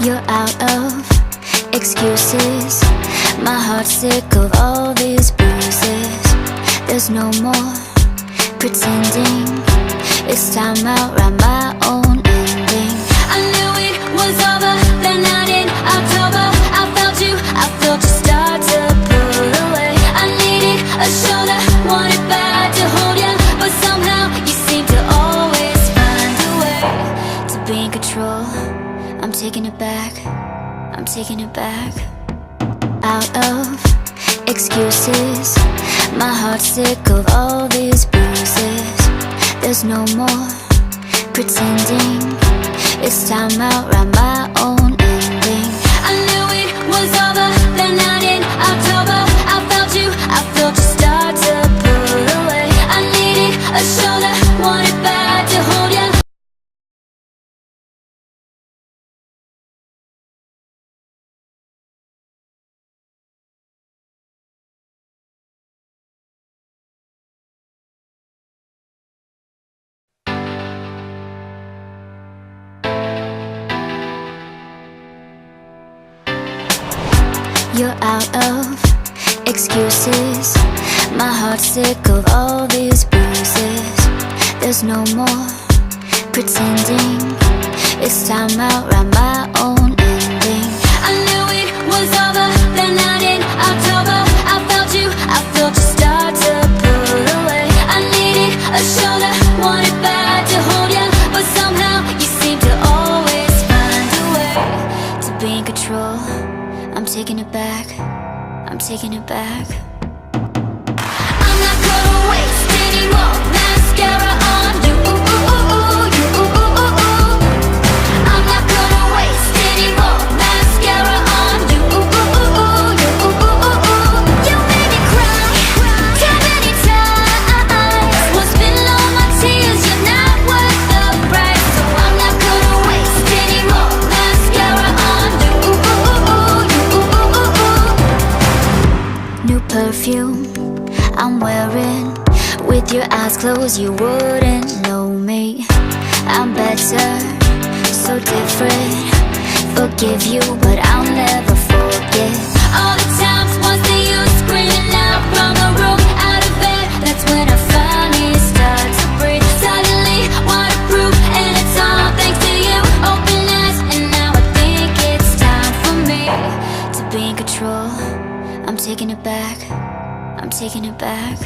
You're out of excuses. My heart's sick of all these bruises. There's no more pretending. It's time out, write my own ending. I knew it was over that night in October. I felt you start to pull away. I needed a shoulder, wanted bad to hold you, but somehow you seem to always find a way to be in control. I'm taking it back, I'm taking it back. Out of excuses. My heart's sick of all these bruises. There's no more pretending. It's time out, write my own ending. I knew it was over that night in October. I felt you start to pull away. I needed a shoulder, wanted bad to hold you. You're out of excuses. My heart's sick of all these bruises. There's no more pretending. It's time out, write my own ending. I knew it was over that night in October. I felt you start to pull away. I needed a shoulder, wanted bad to hold you, but somehow you seem to always find a way to be in control. I'm taking it back, I'm taking it back. I'm not gonna waste any more mascara on you. I'm not gonna waste any more mascara on you. You made me cry too many times. Won't spill all my tears, you're not worth the price. So I'm not gonna waste any more mascara on you. New perfume I'm wearing. With your eyes closed you wouldn't know me. I'm better, so different. Forgive you but I'll never forget all the times once that you screaming out from the room, out of bed. That's when I finally start to breathe. Suddenly waterproof and it's all thanks to you. Open eyes and now I think it's time for me to be in control. I'm taking it back, I'm taking it back.